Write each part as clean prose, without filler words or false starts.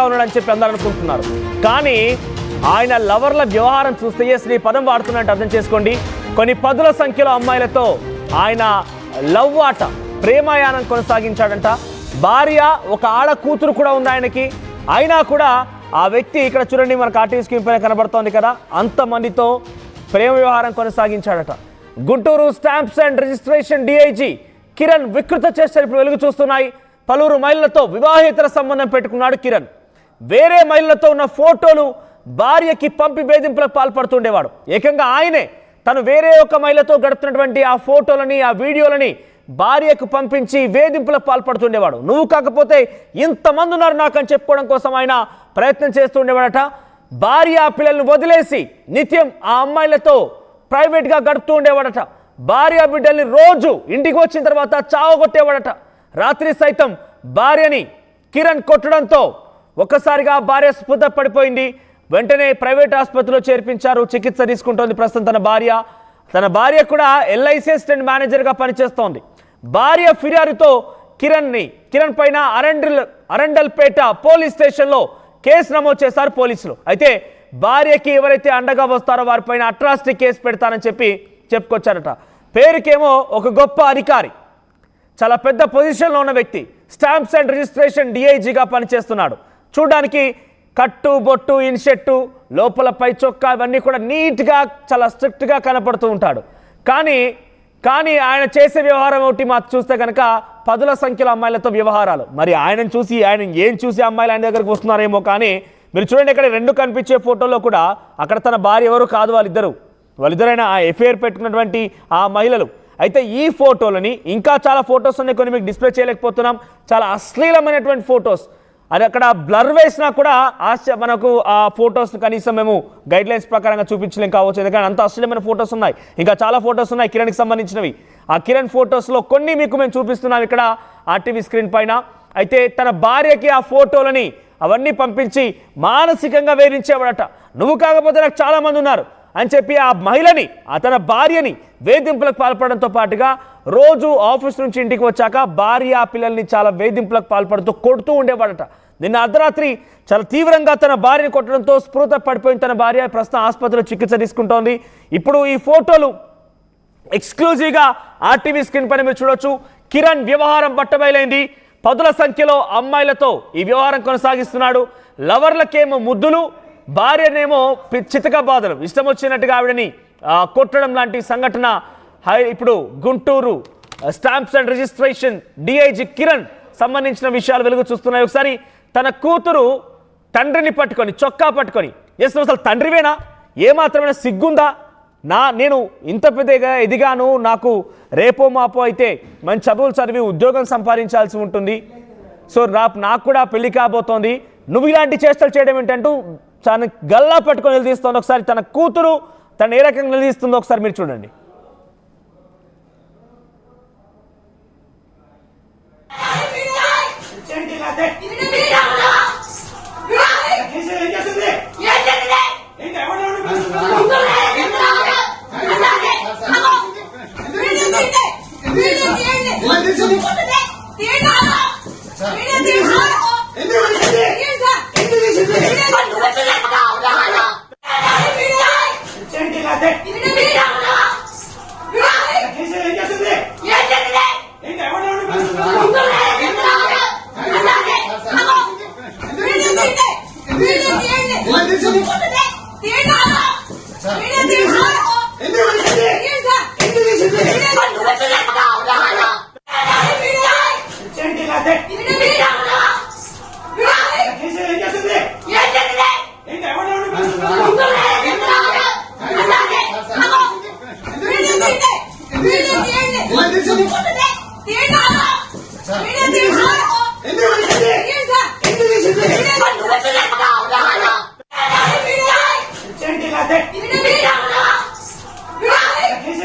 ఉన్నాడని చెప్పి అందరూ అనుకుంటున్నారు. కానీ ఆయన లవర్ల వ్యవహారం చూస్తే ఈ పదం వాడుతున్నట్టు అర్థం చేసుకోండి. కొన్ని పదుల సంఖ్యలో అమ్మాయిలతో ఆయన లవ్ ఆట ప్రేమాయాణం కొనసాగించాడంట. భార్య ఒక ఆడ కూతురు కూడా ఉంది ఆయనకి. అయినా కూడా ఆ వ్యక్తి ఇక్కడ చూడండి, మనకు ఆర్టీవీ స్క్రీన్ పైన కనబడుతోంది కదా, అంతమందితో ప్రేమ వ్యవహారం కొనసాగించాడట. Guntur stamps and registration DIG Kiran వికృత చేష్టలు ఇప్పుడు వెలుగు చూస్తున్నాయి. పలువురు మహిళలతో వివాహేతర సంబంధం పెట్టుకున్నాడు కిరణ్. వేరే మహిళలతో ఉన్న ఫోటోలు భార్యకి పంపి వేధింపులకు పాల్పడుతుండేవాడు. ఏకంగా ఆయనే తను వేరే ఒక మహిళతో గడుపుతున్నటువంటి ఆ ఫోటోలని ఆ వీడియోలని భార్యకు పంపించి వేధింపులకు పాల్పడుతుండేవాడు. నువ్వు కాకపోతే ఇంతమంది ఉన్నారు నాకు అని చెప్పుకోవడం కోసం ఆయన ప్రయత్నం చేస్తుండేవాడట. భార్య పిల్లల్ని వదిలేసి నిత్యం ఆ అమ్మాయిలతో ప్రైవేట్గా గడుపుతూ ఉండేవాడట. భార్య బిడ్డల్ని రోజు ఇంటికి వచ్చిన తర్వాత చావగొట్టేవాడట. రాత్రి సైతం భార్యని కిరణ్ కొట్టడంతో ఒక్కసారిగా భార్య స్పృహ పడిపోయింది. వెంటనే ప్రైవేట్ ఆసుపత్రిలో చేర్పించారు. చికిత్స తీసుకుంటోంది ప్రస్తుతం తన భార్య కూడా ఎల్ఐసి అసిస్టెంట్ మేనేజర్గా పనిచేస్తోంది. భార్య ఫిర్యాదుతో కిరణ్ పైన అరండల్పేట పోలీస్ స్టేషన్లో కేసు నమోదు చేశారు పోలీసులు. అయితే భార్యకి ఎవరైతే అండగా వస్తారో వారిపైన అట్రాసిటీ కేసు పెడతానని చెప్పుకొచ్చారట. పేరుకేమో ఒక గొప్ప అధికారి, చాలా పెద్ద పొజిషన్లో ఉన్న వ్యక్తి, స్టాంప్స్ అండ్ రిజిస్ట్రేషన్ డిఐజీగా పనిచేస్తున్నాడు. చూడడానికి కట్టు బొట్టు ఇన్షెట్టు లోపల పై చొక్కా ఇవన్నీ కూడా నీట్గా చాలా స్ట్రిక్ట్గా కనపడుతూ ఉంటాడు. కానీ ఆయన చేసే వ్యవహారం ఒకటి మాకు చూస్తే కనుక పదుల సంఖ్యలో అమ్మాయిలతో వ్యవహారాలు. మరి ఆయన ఏం చూసి అమ్మాయిలు ఆయన దగ్గరకు వస్తున్నారేమో. కానీ మీరు చూడండి, ఇక్కడ రెండు కనిపించే ఫోటోలో కూడా అక్కడ తన భార్య ఎవరు కాదు, వాళ్ళిద్దరైనా ఆ ఎఫ్ఐఆర్ పెట్టుకున్నటువంటి ఆ మహిళలు. అయితే ఈ ఫోటోలని ఇంకా చాలా ఫొటోస్ ఉన్నాయి, కొన్ని మీకు డిస్ప్లే చేయలేకపోతున్నాం. చాలా అశ్లీలమైనటువంటి ఫొటోస్, అది అక్కడ బ్లర్ వేసినా కూడా మనకు ఆ ఫొటోస్ కనీసం మేము గైడ్ లైన్స్ ప్రకారంగా చూపించలేం కావచ్చు, ఎందుకంటే అంత అశ్లీలమైన ఫొటోస్ ఉన్నాయి. ఇంకా చాలా ఫొటోస్ ఉన్నాయి కిరణ్కి సంబంధించినవి. ఆ కిరణ్ ఫొటోస్లో కొన్ని మీకు మేము చూపిస్తున్నాం ఇక్కడ ఆర్టీవీ స్క్రీన్ పైన. అయితే తన భార్యకి ఆ ఫోటోలని అవన్నీ పంపించి మానసికంగా వేధించేవాడట. నువ్వు కాకపోతే నాకు చాలామంది ఉన్నారు అని చెప్పి ఆ మహిళని, తన భార్యని వేధింపులకు పాల్పడడంతో పాటుగా రోజు ఆఫీస్ నుంచి ఇంటికి వచ్చాక భార్య పిల్లల్ని చాలా వేధింపులకు పాల్పడుతూ కొడుతూ ఉండేవాడట. నిన్న అర్ధరాత్రి చాలా తీవ్రంగా తన భార్యని కొట్టడంతో స్పృహ పడిపోయిన తన భార్య ప్రస్తుతం ఆసుపత్రిలో చికిత్స తీసుకుంటోంది. ఇప్పుడు ఈ ఫోటోలు ఎక్స్క్లూజివ్గా ఆర్టీవీ స్క్రీన్ పైన మీరు చూడొచ్చు. కిరణ్ వ్యవహారం బట్టబయలైంది. పదుల సంఖ్యలో అమ్మాయిలతో ఈ వ్యవహారం కొనసాగిస్తున్నాడు. లవర్లకేమో ముద్దులు, భార్యనేమో చితక బాధలు, ఇష్టం వచ్చినట్టుగా ఆవిడని కొట్టడం లాంటి సంఘటన ఇప్పుడు Guntur stamps and registration DIG Kiran సంబంధించిన విషయాలు వెలుగు చూస్తున్నాయి. ఒకసారి తన కూతురు తండ్రిని పట్టుకొని చొక్కా పట్టుకొని, అసలు తండ్రివేనా, ఏమాత్రమైనా సిగ్గుందా, నేను ఇంత పెద్దగా ఎదిగాను, నాకు రేపో మాపో అయితే మంచి చదువులు చదివి ఉద్యోగం సంపాదించాల్సి ఉంటుంది, సో నాకు కూడా పెళ్లి కాబోతోంది, నువ్వు ఇలాంటి చేష్టలు చేయడం ఏంటంటూ తన గల్లా పట్టుకొని నిలదీస్తోంది. ఒకసారి తన కూతురు తను ఏ రకంగా నిలదీస్తుందో ఒకసారి మీరు చూడండి.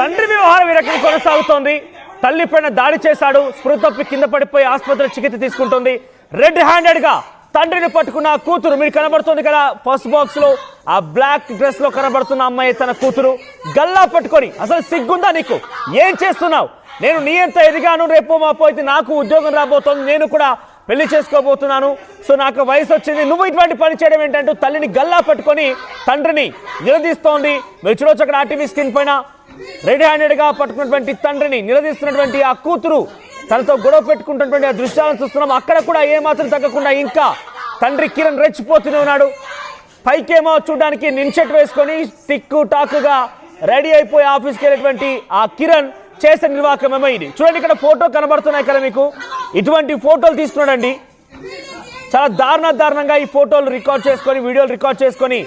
తండ్రి వ్యవహారం ఈ రకంగా కొనసాగుతోంది. తల్లి పైన దాడి చేశాడు, స్పృహ తప్పి కింద పడిపోయి ఆసుపత్రిలో చికిత్స తీసుకుంటుంది. రెడ్ హ్యాండెడ్ గా తండ్రిని పట్టుకున్న కూతురు మీరు కనబడుతుంది కదా ఫస్ట్ బాక్స్ లో, ఆ బ్లాక్ డ్రెస్ లో కనబడుతున్న అమ్మాయి తన కూతురు. గల్లా పట్టుకొని, అసలు సిగ్గుందా నీకు, ఏం చేస్తున్నావు, నేను నీ ఎంత ఎదిగాను, రేపో మాపో అయితే నాకు ఉద్యోగం రాబోతోంది, నేను కూడా పెళ్లి చేసుకోబోతున్నాను, సో నాకు వయసు వచ్చింది, నువ్వు ఇటువంటి పని చేయడం ఏంటంటూ తల్లిని గల్లా పట్టుకొని తండ్రిని నిలదీస్తోంది. మీరు చూడొచ్చు అక్కడ ఆర్టీవీ స్క్రీన్ పైన రెడీ హ్యాండెడ్గా పట్టుకున్నటువంటి తండ్రిని నిలదీస్తున్నటువంటి ఆ కూతురు తనతో గొడవ పెట్టుకుంటున్నటువంటి ఆ దృశ్యాలను చూస్తున్నాం. అక్కడ కూడా ఏమాత్రం తగ్గకుండా ఇంకా తండ్రి కిరణ్ రెచ్చిపోతూనే ఉన్నాడు. పైకేమో చూడడానికి నిన్షర్ట్ వేసుకొని టిక్కు టాకుగా రెడీ అయిపోయి ఆఫీస్కి వెళ్ళేటువంటి ఆ కిరణ్ చేసే నిర్వాహకమేమో ఇది. చూడండి ఇక్కడ ఫోటో కనబడుతున్నాయి కదా మీకు, ఇటువంటి ఫోటోలు తీసుకున్నాడండి. చాలా దారుణంగా ఈ ఫోటోలు రికార్డ్ చేసుకొని వీడియోలు రికార్డ్ చేసుకొని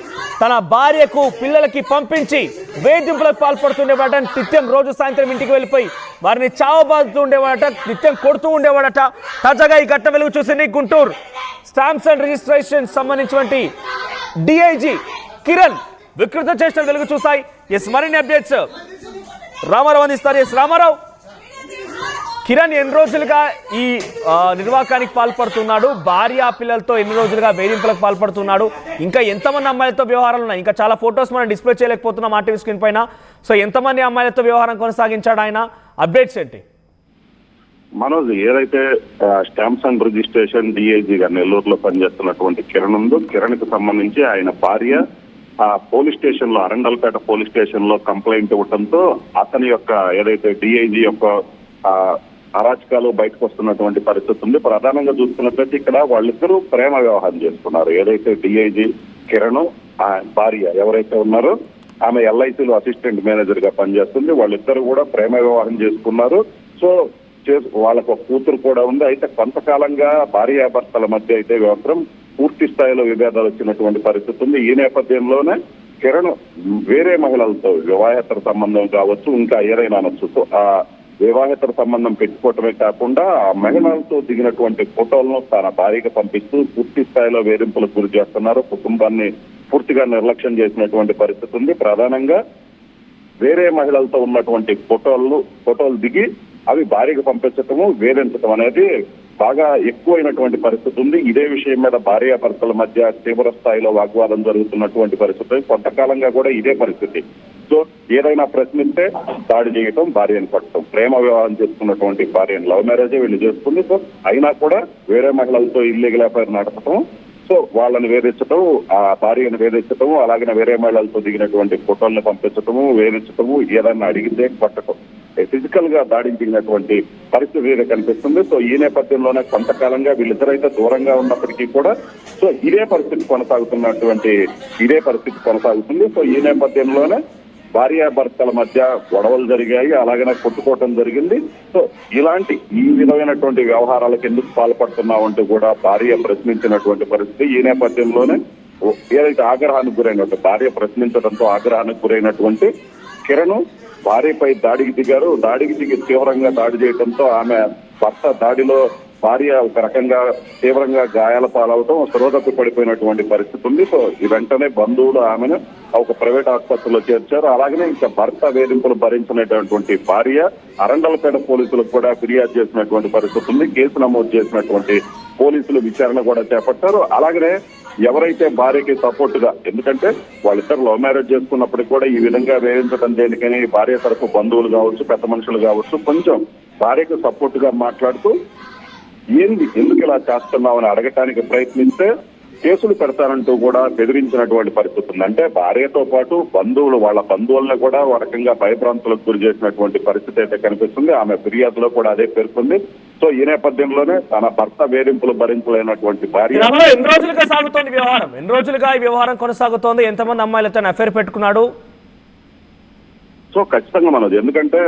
తన భార్యకు పిల్లలకి పంపించి వేధింపులకు పాల్పడుతుండేవాడట. నిత్యం రోజు సాయంత్రం ఇంటికి వెళ్ళిపోయి వారిని చావబాదుతూ ఉండేవాడట, నిత్యం కొడుతూ ఉండేవాడట. తాజాగా ఈ ఘటన వెలుగు చూసింది గుంటూరు స్టాంప్స్ అండ్ రిజిస్ట్రేషన్ సంబంధించినటువంటి డిఐజీ కిరణ్ వికృత చేష్టలు వెలుగు చూసాయి. ఎస్ మరిన్ని అప్డేట్స్ రామారావు అందిస్తారు. ఎస్ రామారావు, కిరణ్ ఎన్ని రోజులుగా ఈ నిర్వాకానికి పాల్పడుతున్నాడు, భార్య పిల్లలతో ఎన్ని రోజులుగా వేధింపులకు పాల్పడుతున్నాడు, ఇంకా ఎంతమంది అమ్మాయిలతో వ్యవహారాలు ఉన్నాయి? ఇంకా చాలా ఫొటోస్ మనం డిస్ప్లే చేయలేకపోతున్నాం ఆర్టీవీ స్క్రీన్ పైన. సో ఎంతమంది అమ్మాయిలతో వ్యవహారం కొనసాగించాడు ఆయన, అప్డేట్స్ ఏంటి? మనోజ్, ఏదైతే స్టాంప్స్ అండ్ రిజిస్ట్రేషన్ డిఐజీగా నెల్లూరులో పనిచేస్తున్నటువంటి కిరణ్ ఉందో, కిరణ్ కి సంబంధించి ఆయన భార్య ఆ పోలీస్ స్టేషన్ లో, అరండల్పేట పోలీస్ స్టేషన్ లో కంప్లైంట్ ఇవ్వడంతో అతని యొక్క ఏదైతే డిఐజీ యొక్క అరాచకాలు బయటకు వస్తున్నటువంటి పరిస్థితి ఉంది. ప్రధానంగా చూసుకున్నట్లయితే ఇక్కడ వాళ్ళిద్దరూ ప్రేమ వ్యవహారం చేసుకున్నారు. ఏదైతే డిఐజీ కిరణ్ ఆ భార్య ఎవరైతే ఉన్నారో ఆమె ఎల్ఐసిలో అసిస్టెంట్ మేనేజర్ గా పనిచేస్తుంది. వాళ్ళిద్దరు కూడా ప్రేమ వ్యవహారం చేసుకున్నారు. సో వాళ్ళకు ఒక కూతురు కూడా ఉంది. అయితే కొంతకాలంగా భార్యాభర్తల మధ్య అయితే వ్యవహారం పూర్తి స్థాయిలో విభేదాలు వచ్చినటువంటి పరిస్థితి ఉంది. ఈ నేపథ్యంలోనే కిరణ్ వేరే మహిళలతో వివాహేతర సంబంధం కావచ్చు, ఇంకా ఏదైనా అనొచ్చు, ఆ వివాహేతర సంబంధం పెట్టుకోవటమే కాకుండా ఆ మహిళలతో దిగినటువంటి ఫోటోలను తన భార్యకు పంపిస్తూ పూర్తి స్థాయిలో వేధింపులకు గురి చేస్తున్నారు. కుటుంబాన్ని పూర్తిగా నిర్లక్ష్యం చేసినటువంటి పరిస్థితి ఉంది. ప్రధానంగా వేరే మహిళలతో ఉన్నటువంటి ఫోటోలు దిగి అవి భార్యకు పంపించటము, వేధించటం అనేది బాగా ఎక్కువైనటువంటి పరిస్థితి ఉంది. ఇదే విషయం మీద భార్యాభర్తల మధ్య తీవ్ర స్థాయిలో వాగ్వాదం జరుగుతున్నటువంటి పరిస్థితి. కొంతకాలంగా కూడా ఇదే పరిస్థితి. సో ఏదైనా ప్రశ్నిస్తే దాడి చేయటం, భార్యను పట్టడం. ప్రేమ వివాహం చేసుకున్నటువంటి భార్యను, లవ్ మ్యారేజే వీళ్ళు చేసుకుంది. సో అయినా కూడా వేరే మహిళలతో ఇల్లీగల్ అఫైర్ నడపటం, సో వాళ్ళని వేధించటం, ఆ భార్యను వేధించటము, అలాగే వేరే మహిళలతో దిగినటువంటి ఫోటోలను పంపించటము, వేధించటము, ఏదన్నా అడిగితే పట్టడం, ఫిజికల్ గా దాడికి దిగినటువంటి పరిస్థితి కనిపిస్తుంది. సో ఈ నేపథ్యంలోనే కొంతకాలంగా వీళ్ళిద్దరైతే దూరంగా ఉన్నప్పటికీ కూడా సో ఇదే పరిస్థితి కొనసాగుతుంది. సో ఈ నేపథ్యంలోనే భార్యాభర్తల మధ్య గొడవలు జరిగాయి, అలాగనే కొట్టుకోవటం జరిగింది. సో ఈ విధమైనటువంటి వ్యవహారాలకు ఎందుకు పాల్పడుతున్నావు అంటూ కూడా భార్య ప్రశ్నించినటువంటి పరిస్థితి. ఈ నేపథ్యంలోనే ఏదైతే ఆగ్రహానికి గురైనటువంటి భార్య ప్రశ్నించడంతో ఆగ్రహానికి గురైనటువంటి కిరణ్ భార్యపై దాడికి దిగారు. దాడికి దిగి తీవ్రంగా దాడి చేయడంతో ఆమె భర్త దాడిలో భార్య ఒక రకంగా తీవ్రంగా గాయాల పాలవటం, శ్రోతకు పడిపోయినటువంటి పరిస్థితి ఉంది. సో ఈ వెంటనే బంధువులు ఆమెను ఒక ప్రైవేట్ ఆసుపత్రిలో చేర్చారు. అలాగనే ఇంకా భర్త వేధింపులు భరించినటువంటి భార్య అరండలపేట పోలీసులకు కూడా ఫిర్యాదు చేసినటువంటి పరిస్థితి ఉంది. కేసు నమోదు చేసినటువంటి పోలీసులు విచారణ కూడా చేపట్టారు. అలాగనే ఎవరైతే భార్యకి సపోర్ట్ గా, ఎందుకంటే వాళ్ళిద్దరు లవ్ మ్యారేజ్ చేసుకున్నప్పటికీ కూడా ఈ విధంగా వేధించడం దేనికని భార్య తరఫు బంధువులు కావచ్చు, పెద్ద మనుషులు కావచ్చు, కొంచెం భార్యకు సపోర్ట్ గా మాట్లాడుతూ ఎందుకు ఇలా చేస్తున్నామని అడగటానికి ప్రయత్నిస్తే కేసులు పెడతానంటూ కూడా బెదిరించినటువంటి పరిస్థితి ఉంది. అంటే భార్యతో పాటు వాళ్ళ బంధువులను కూడా ఒక రకంగా భయభ్రాంతులకు గురి చేసినటువంటి పరిస్థితి అయితే కనిపిస్తుంది. ఆమె ఫిర్యాదులో కూడా అదే పేర్కొంది. సో ఈ నేపథ్యంలోనే తన భర్త వేధింపులు భరించలేనటువంటి భార్య ఎన్ని రోజులుగా సాగుతోంది వ్యవహారం? ఎన్ని రోజులుగా ఈ వ్యవహారం కొనసాగుతోంది? ఎంతమంది అమ్మాయిలతో అఫైర్ పెట్టుకున్నాడు? సో ఖచ్చితంగా మనది, ఎందుకంటే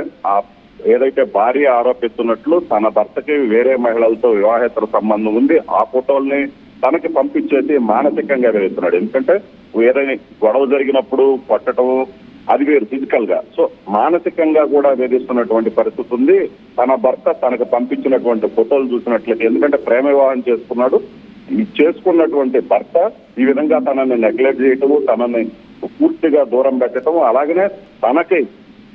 ఏదైతే భార్య ఆరోపిస్తున్నట్లు తన భర్తకి వేరే మహిళలతో వివాహేతర సంబంధం ఉంది, ఆ ఫోటోల్ని తనకి పంపించేసి మానసికంగా వేస్తున్నాడు. ఎందుకంటే ఏదైనా గొడవ జరిగినప్పుడు పట్టడం అది వేరు ఫిజికల్ గా, సో మానసికంగా కూడా వేధిస్తున్నటువంటి పరిస్థితి ఉంది. తన భర్త తనకు పంపించినటువంటి ఫోటోలు చూసినట్లయితే, ఎందుకంటే ప్రేమ వివాహం చేసుకున్నటువంటి భర్త ఈ విధంగా తనని నెగ్లెక్ట్ చేయటము, తనని పూర్తిగా దూరం పెట్టడం, అలాగనే తనకి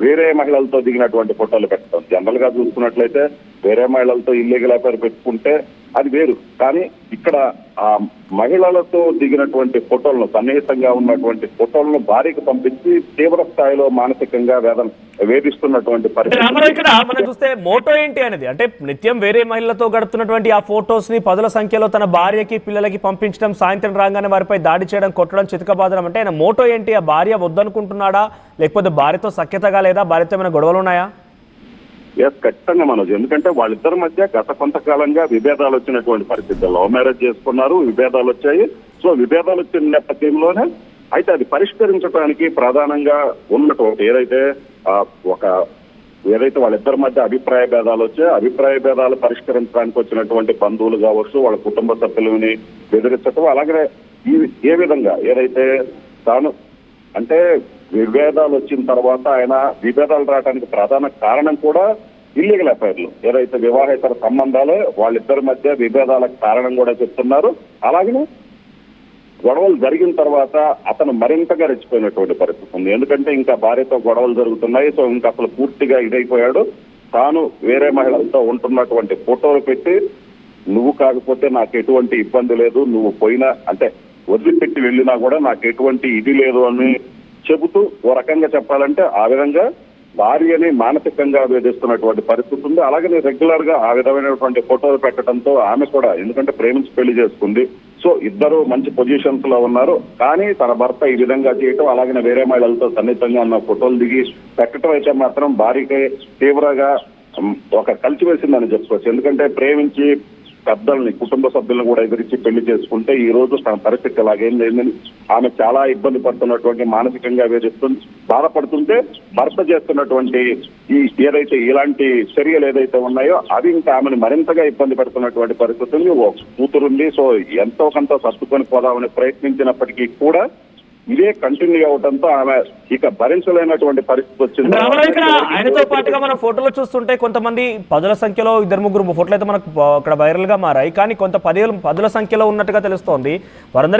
వేరే మహిళలతో దిగినటువంటి ఫోటోలు పెట్టడం. జనరల్ గా చూసుకున్నట్లయితే వేరే మహిళలతో ఇల్లీగల్ అఫైర్ పెట్టుకుంటే అది వేరు, కానీ ఇక్కడ ఆ మహిళలతో దిగినటువంటి ఫోటోలను, సన్నిహితంగా ఉన్నటువంటి ఫోటోలను భార్యకు పంపించి తీవ్ర స్థాయిలో మానసికంగా వేధిస్తున్నటువంటి అంటే పరిస్థితి. రామారావు, ఇక్కడ మనం చూస్తే మోటో ఏంటి అనేది, అంటే నిత్యం వేరే మహిళలతో గడుపుతున్నటువంటి ఆ ఫొటోస్ ని పదుల సంఖ్యలో తన భార్యకి పిల్లలకి పంపించడం, సాయంత్రం రాగానే వారిపై దాడి చేయడం, కొట్టడం, చితకబాదడం, అంటే ఆయన మోటో ఏంటి? ఆ భార్య వద్దనుకుంటున్నాడా, లేకపోతే భార్యతో సఖ్యతగా లేదా, భార్యతో ఏమైనా గొడవలు ఉన్నాయా? ఖచ్చితంగా మనోజ్, ఎందుకంటే వాళ్ళిద్దరి మధ్య గత కొంతకాలంగా విభేదాలు వచ్చినటువంటి పరిస్థితి. లవ్ మ్యారేజ్ చేసుకున్నారు, విభేదాలు వచ్చాయి. సో విభేదాలు వచ్చిన నేపథ్యంలోనే అయితే అది పరిష్కరించడానికి ప్రధానంగా ఉన్నటువంటి ఏదైతే వాళ్ళిద్దరి మధ్య అభిప్రాయ భేదాలు వచ్చాయో, అభిప్రాయ భేదాలు పరిష్కరించడానికి వచ్చినటువంటి బంధువులు కావచ్చు, వాళ్ళ కుటుంబ సభ్యులని బెదిరించడం, అలాగే ఏ విధంగా ఏదైతే తాను అంటే విభేదాలు వచ్చిన తర్వాత ఆయన విభేదాలు రావడానికి ప్రధాన కారణం కూడా ఇల్లీగల్ అఫైర్లు, ఏదైతే వివాహేతర సంబంధాలే వాళ్ళిద్దరి మధ్య విభేదాలకు కారణం కూడా చెప్తున్నారు. అలాగే గొడవలు జరిగిన తర్వాత అతను మరింతగా రెచ్చిపోయినటువంటి పరిస్థితి ఉంది. ఎందుకంటే ఇంకా భార్యతో గొడవలు జరుగుతున్నాయి. సో ఇంకా అసలు పూర్తిగా ఇదైపోయాడు. తాను వేరే మహిళలతో ఉంటున్నటువంటి ఫోటోలు పెట్టి, నువ్వు కాకపోతే నాకు ఎటువంటి ఇబ్బంది లేదు, నువ్వు పోయినా అంటే వదిలిపెట్టి వెళ్ళినా కూడా నాకు ఎటువంటి ఇది లేదు అని చెబుతూ, ఓ రకంగా చెప్పాలంటే ఆ విధంగా భార్యని మానసికంగా వేధిస్తున్నటువంటి పరిస్థితి ఉంది. అలాగే రెగ్యులర్ గా ఆ విధమైనటువంటి ఫోటోలు పెట్టడంతో ఆమె కూడా, ఎందుకంటే ప్రేమించి పెళ్లి చేసుకుంది, సో ఇద్దరు మంచి పొజిషన్స్ లో ఉన్నారు, కానీ తన భర్త ఈ విధంగా చేయటం, అలాగే వేరే మహిళలతో సన్నిహితంగా ఉన్న ఫోటోలు దిగి పెట్టడం అయితే మాత్రం భార్యకి తీవ్రంగా ఒక కలిసివేసిందని చెప్పుకోవచ్చు. ఎందుకంటే ప్రేమించి పెద్దల్ని, కుటుంబ సభ్యులను కూడా ఎదిరించి పెళ్లి చేసుకుంటే ఈ రోజు తన పరిస్థితి ఇలాగేం లేదని ఆమె చాలా ఇబ్బంది పడుతున్నటువంటి, మానసికంగా వేధిస్తుంది, బాధపడుతుంటే భర్త చేస్తున్నటువంటి ఏదైతే ఇలాంటి చర్యలు ఏదైతే ఉన్నాయో అవి ఇంకా ఆమెను మరింతగా ఇబ్బంది పెడుతున్నటువంటి పరిస్థితి ఉంది. ఓ కూతురుంది, సో ఎంతో కొంత సర్దుకొని పోదామని ప్రయత్నించినప్పటికీ కూడా ఇదే కంటిన్యూ అవడంతో ఆమె ఇక భరించలేనటువంటి పరిస్థితి వచ్చింది. ఇక్కడ ఆయనతో పాటుగా మనం ఫోటోలు చూస్తుంటే కొంతమంది పదుల సంఖ్యలో, ఇద్దరు ముగ్గురు ఫోటోలు అయితే మనకు అక్కడ వైరల్ గా మారాయి, కానీ కొంత పదుల సంఖ్యలో ఉన్నట్టుగా తెలుస్తోంది. వారందరూ